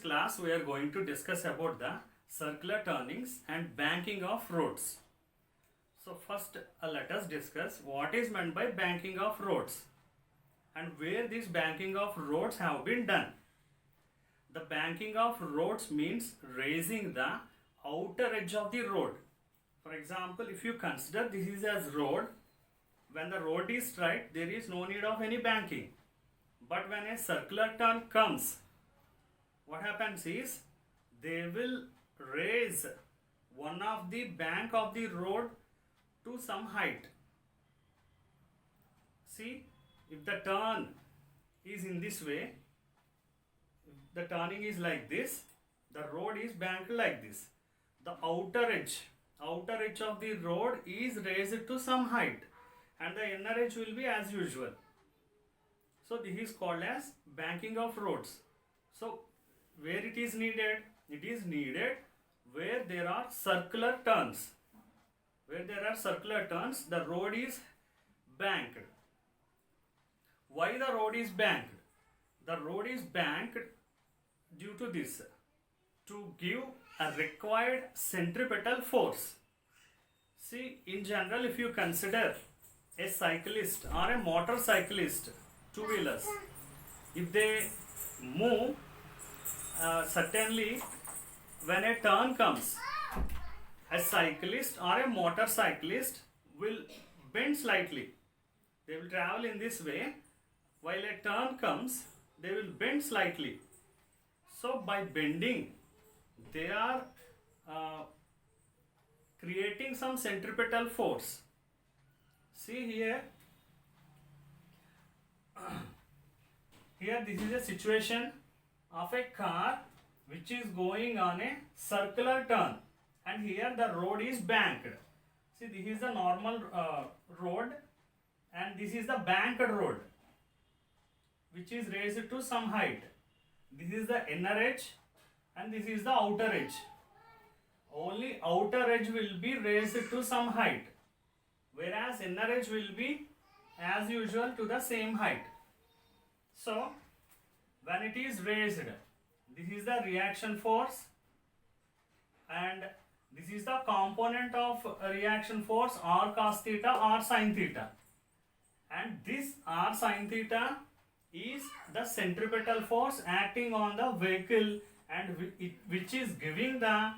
class we are going to discuss about the circular turnings and banking of roads. So first let us discuss what is meant by banking of roads and where this banking of roads have been done. The banking of roads means raising the outer edge of the road. For example, if you consider this is as road, when the road is straight, there is no need of any banking. But when a circular turn comes, what happens is they will raise one of the bank of the road to some height. See, if the turn is in this way, if the turning is like this, the road is banked like this. The outer edge of the road is raised to some height and the inner edge will be as usual. So this is called as banking of roads. So where it is needed? It is needed where there are circular turns. Where there are circular turns, the road is banked. Why the road is banked? The road is banked due to this, to give a required centripetal force. See, in general, if you consider a cyclist or a motorcyclist, two-wheelers, if they move, certainly when a turn comes, a cyclist or a motorcyclist will bend slightly. They will travel in this way. While a turn comes, they will bend slightly. So by bending, they are creating some centripetal force. See here, here this is a situation of a car which is going on a circular turn, and here the road is banked. See, this is the normal road and this is the banked road which is raised to some height. This is the inner edge and this is the outer edge. Only outer edge will be raised to some height, whereas inner edge will be as usual to the same height. So when it is raised, this is the reaction force and this is the component of reaction force r cos theta or sin theta, and this r sin theta is the centripetal force acting on the vehicle and which is giving the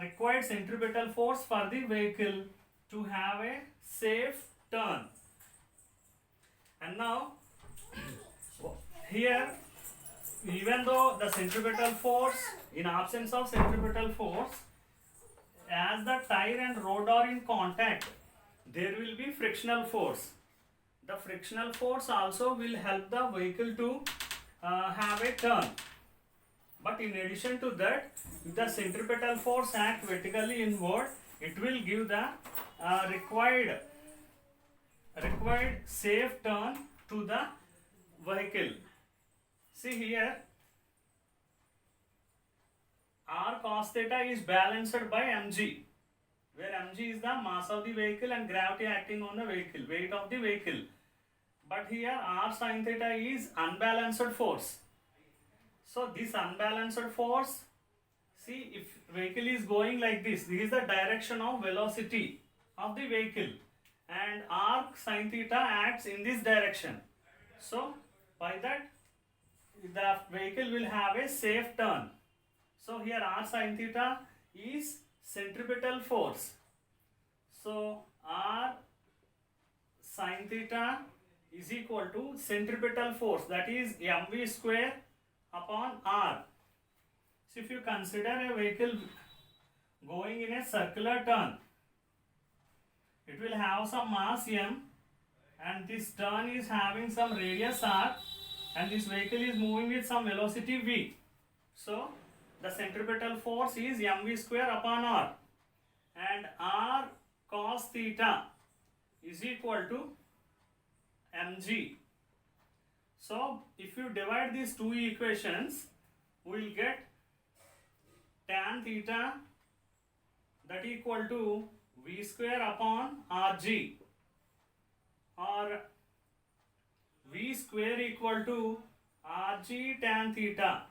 required centripetal force for the vehicle to have a safe turn. And now here, even though the centripetal force, in absence of centripetal force, as the tire and road are in contact, there will be frictional force. The frictional force also will help the vehicle to have a turn. But in addition to that, if the centripetal force acts vertically inward, it will give the required safe turn to the vehicle. See here, r cos theta is balanced by mg, where mg is the mass of the vehicle and gravity acting on the vehicle, weight of the vehicle. But here r sin theta is unbalanced force. So this unbalanced force, see, if vehicle is going like this is the direction of velocity of the vehicle and r sin theta acts in this direction. So by that the vehicle will have a safe turn. So here r sin theta is centripetal force. So r sin theta is equal to centripetal force, that is mv square upon r. So if you consider a vehicle going in a circular turn, it will have some mass m and this turn is having some radius r and this vehicle is moving with some velocity v. So the centripetal force is mv square upon r, and r cos theta is equal to mg. So if you divide these two equations, we will get tan theta that equal to v square upon rg, or v square equal to rg tan theta.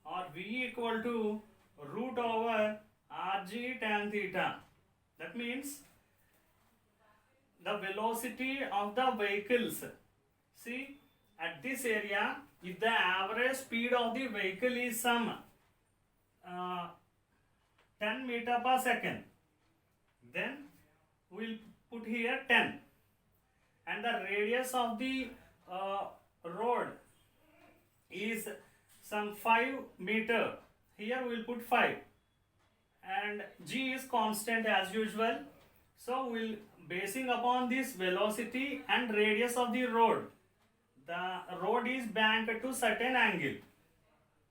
or V equal to root over Rg tan theta. That means the velocity of the vehicles. See, at this area, if the average speed of the vehicle is some 10 meter per second, then we'll put here 10, and the radius of the road is some 5 meter. Here we'll put 5, and g is constant as usual. So we'll basing upon this velocity and radius of the road, the road is banked to certain angle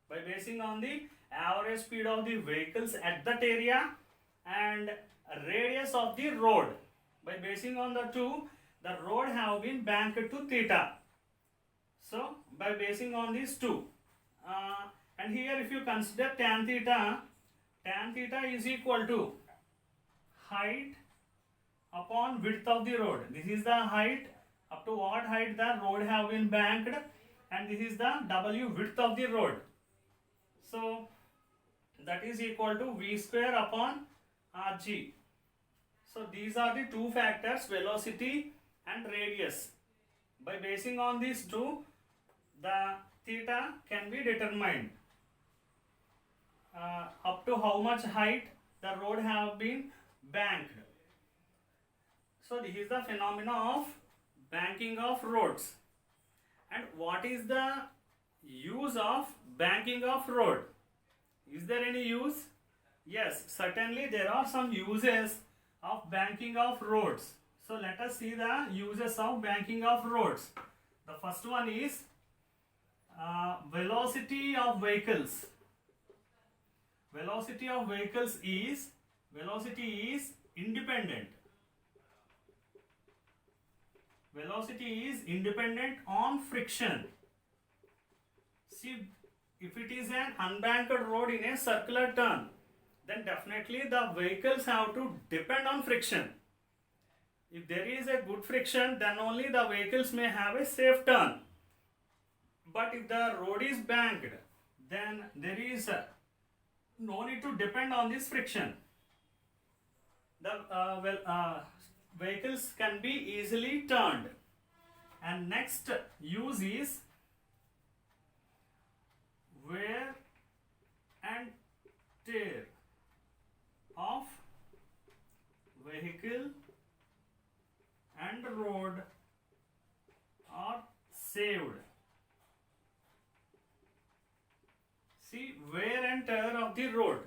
by basing on the average speed of the vehicles at that area and radius of the road. By basing on the two, the road have been banked to theta. So by basing on these two, and here if you consider tan theta is equal to height upon width of the road. This is the height, up to what height the road have been banked, and this is the W width of the road. So that is equal to V square upon Rg. So these are the two factors, velocity and radius. By basing on these two, the theta can be determined. Up to how much height the road have been banked. So this is the phenomena of banking of roads. And what is the use of banking of road? Is there any use? Yes, certainly there are some uses of banking of roads. So let us see the uses of banking of roads. The first one is velocity of vehicles. Velocity of vehicles is independent. Velocity is independent on friction. See, if it is an unbanked road in a circular turn, then definitely the vehicles have to depend on friction. If there is a good friction, then only the vehicles may have a safe turn. But if the road is banked, then there is no need to depend on this friction. The vehicles can be easily turned. And next use is wear and tear of vehicle and road are saved. See, wear and tear of the road.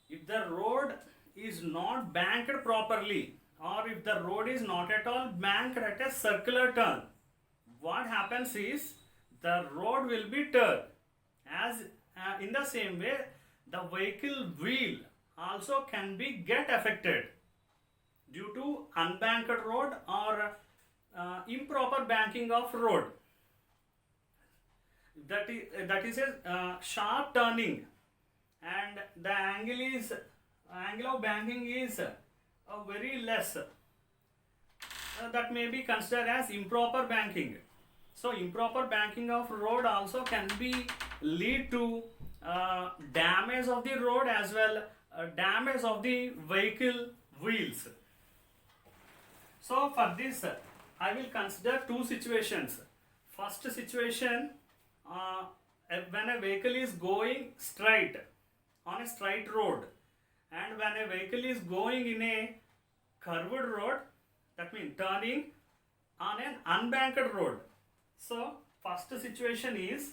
If the road is not banked properly, or if the road is not at all banked at a circular turn, what happens is the road will be turned. As in the same way, the vehicle wheel also can be get affected due to unbanked road or improper banking of road. That is a sharp turning, and the angle of banking is very less. That may be considered as improper banking. So improper banking of road also can be lead to damage of the road as well damage of the vehicle wheels. So for this I will consider two situations. First situation, when a vehicle is going straight on a straight road, and when a vehicle is going in a curved road, that means turning on an unbanked road. So first situation is,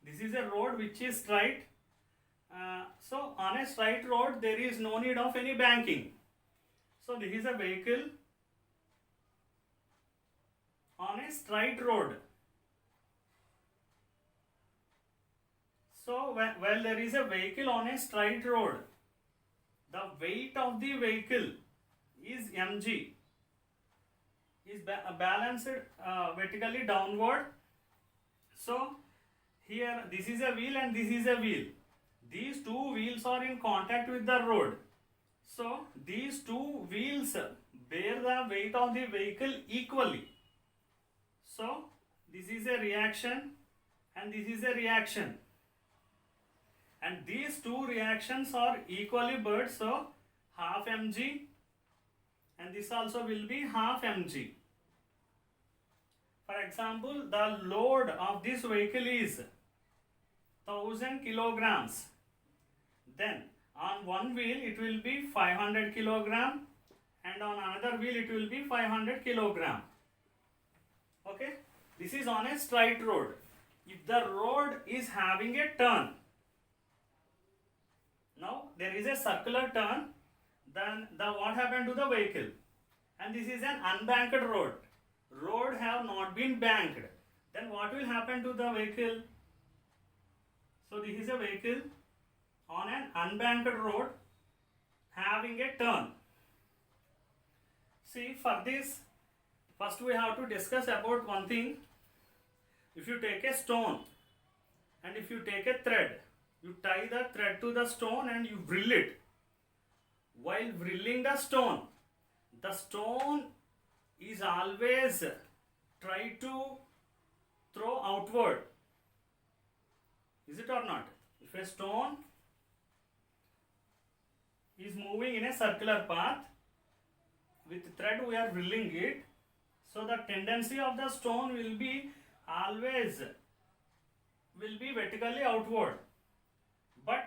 this is a road which is straight. So on a straight road there is no need of any banking. So this is a vehicle on a straight road. So while there is a vehicle on a straight road, the weight of the vehicle is mg, is balanced vertically downward. So here this is a wheel and this is a wheel. These two wheels are in contact with the road. So these two wheels bear the weight of the vehicle equally. So this is a reaction, and this is a reaction, and these two reactions are equally burnt, so half mg, and this also will be half mg. For example, the load of this vehicle is 1000 kilograms. Then on one wheel it will be 500 kilogram, and on another wheel it will be 500 kilogram. Okay, this is on a straight road. If the road is having a turn, now there is a circular turn, then what happened to the vehicle? And this is an unbanked road. Road have not been banked. Then what will happen to the vehicle? So this is a vehicle on an unbanked road having a turn. See, for this, first we have to discuss about one thing. If you take a stone and if you take a thread, you tie the thread to the stone and you drill it. While drilling the stone is always try to throw outward. Is it or not? If a stone is moving in a circular path, with thread we are drilling it, so the tendency of the stone will be always vertically outward, but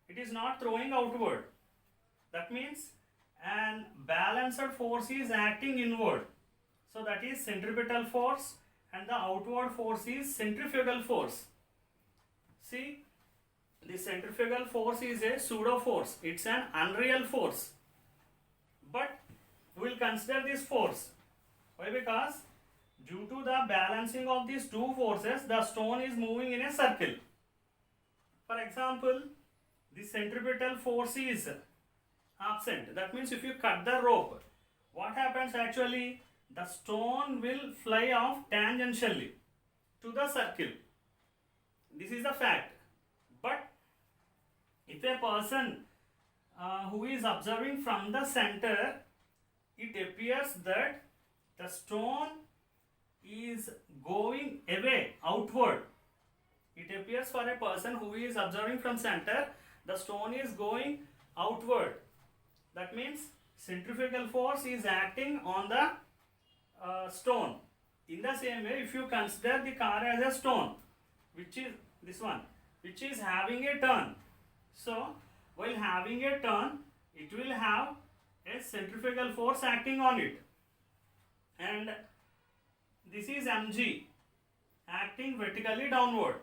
it is not throwing outward. That means an balanced force is acting inward. So that is centripetal force, and the outward force is centrifugal force. See, the centrifugal force is a pseudo force. It's an unreal force. But we will consider this force. Why? Because due to the balancing of these two forces, the stone is moving in a circle. For example, the centripetal force is absent. That means if you cut the rope, what happens actually? The stone will fly off tangentially to the circle. This is the fact. But if a person who is observing from the center, it appears that the stone is going away, outward. It appears for a person who is observing from center, the stone is going outward. That means centrifugal force is acting on the stone. In the same way, if you consider the car as a stone, which is this one, which is having a turn. So, while having a turn, it will have a centrifugal force acting on it. And this is mg acting vertically downward.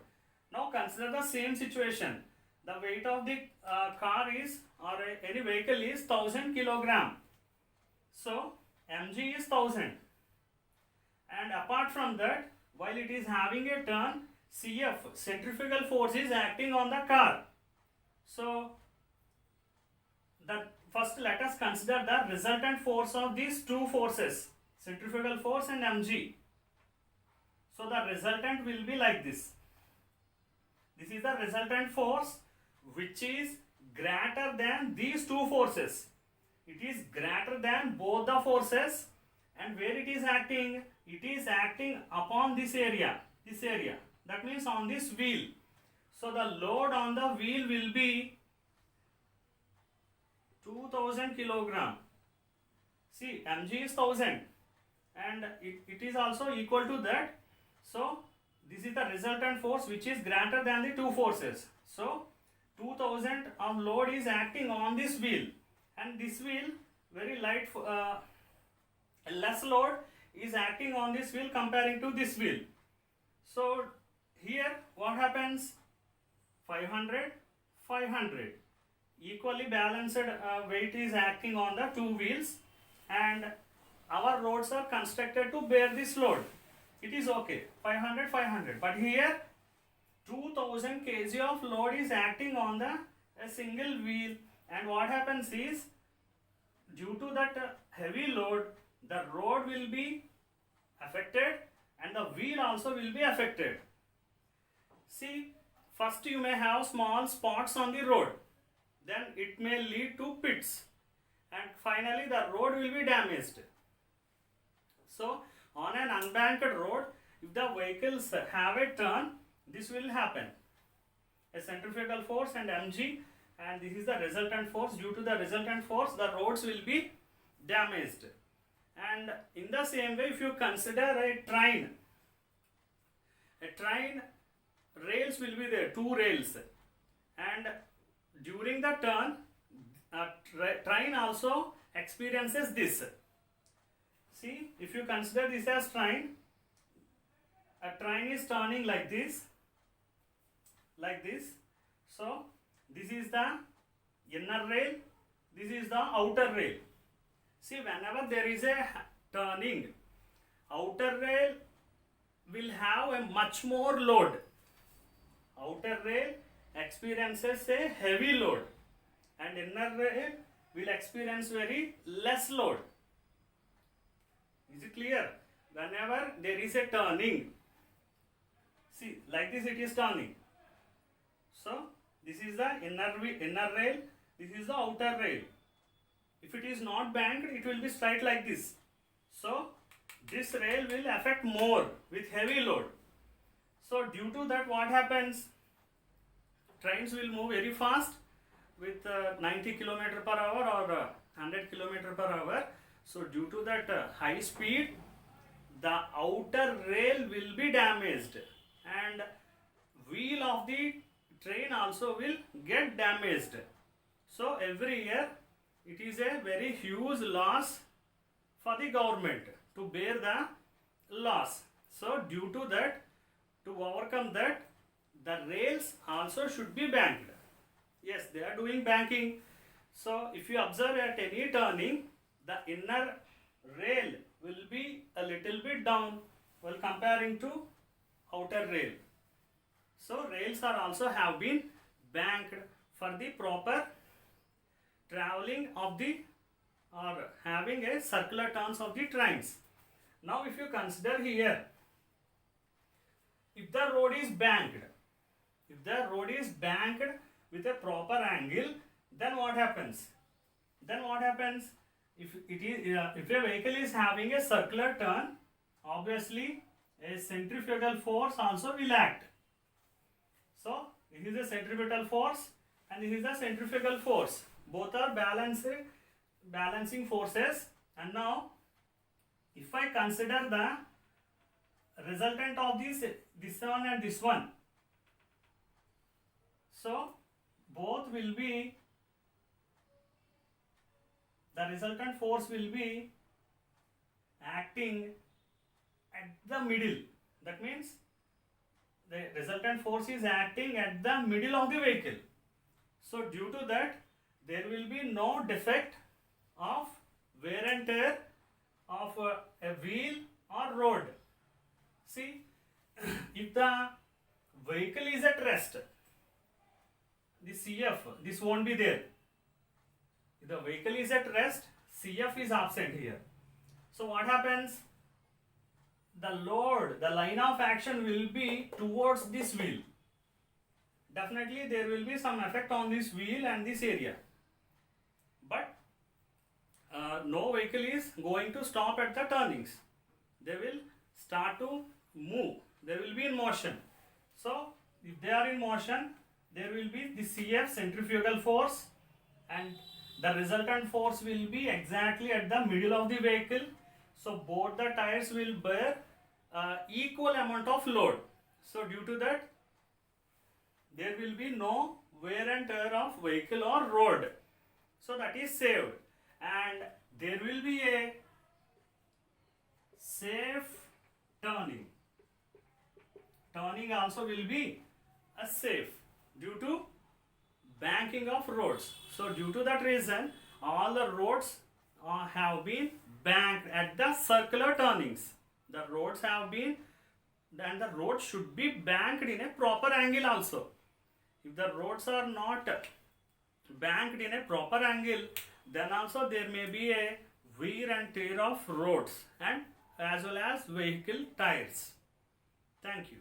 Now consider the same situation. The weight of the car is, or any vehicle is 1000 kilogram. So mg is 1000. And apart from that, while it is having a turn, CF, centrifugal force, is acting on the car. So first let us consider the resultant force of these two forces, centrifugal force and mg. So the resultant will be like this. This is the resultant force which is greater than these two forces. It is greater than both the forces, and where it is acting? It is acting upon this area. That means on this wheel. So the load on the wheel will be 2000 kilogram. See, mg is 1000 and it is also equal to that. So this is the resultant force which is greater than the two forces. So 2000 of load is acting on this wheel, and this wheel, very light, less load is acting on this wheel comparing to this wheel. So here what happens? 500, 500. Equally balanced weight is acting on the two wheels, and our roads are constructed to bear this load. It is okay, 500, 500. But here 2000 kg of load is acting on a single wheel, and what happens is, due to that heavy load, the road will be affected and the wheel also will be affected. See, first you may have small spots on the road, then it may lead to pits, and finally the road will be damaged. So on an unbanked road, if the vehicles have a turn, this will happen. A centrifugal force and mg, and this is the resultant force. Due to the resultant force, the roads will be damaged. And in the same way, if you consider a train rails will be there, two rails, and during the turn, train also experiences this. See, if you consider this as train, a train is turning like this. So this is the inner rail, this is the outer rail. See, whenever there is a turning, outer rail will have a much more load. Outer rail experiences a heavy load, and inner rail will experience very less load. Is it clear? Whenever there is a turning, see, like this it is turning. So this is the inner rail, this is the outer rail. If it is not banked, it will be straight like this. So this rail will affect more with heavy load. So due to that, what happens? Trains will move very fast with 90 km per hour or 100 km per hour. So due to that high speed, the outer rail will be damaged, and wheel of the train also will get damaged. So every year it is a very huge loss for the government to bear the loss. So due to that, to overcome that, the rails also should be banked. Yes, they are doing banking. So if you observe at any turning, the inner rail will be a little bit down while comparing to outer rail. So rails are also have been banked for the proper traveling of the, or having a circular turns of the trains. Now if you consider here, if the road is banked, with a proper angle, then what happens? If a vehicle is having a circular turn, obviously a centrifugal force also will act. So this is a centripetal force and this is the centrifugal force. Both are balancing forces. And now if I consider the resultant of this one and this one, so both will be, the resultant force will be acting at the middle. That means the resultant force is acting at the middle of the vehicle. So due to that, there will be no defect of wear and tear of a wheel or road. See, if the vehicle is at rest, the CF, this won't be there. If the vehicle is at rest, CF is absent here. So what happens? The load, the line of action will be towards this wheel. Definitely there will be some effect on this wheel and this area. But no vehicle is going to stop at the turnings. They will start to move. They will be in motion. So if they are in motion, there will be the CF, centrifugal force, and the resultant force will be exactly at the middle of the vehicle. So both the tires will bear equal amount of load. So due to that, there will be no wear and tear of vehicle or road. So that is saved, and there will be a safe turning. Turning also will be a safe due to banking of roads. So due to that reason, all the roads have been banked at the circular turnings. The roads have been, and the road should be banked in a proper angle also. If the roads are not banked in a proper angle, then also there may be a wear and tear of roads and as well as vehicle tires. Thank you.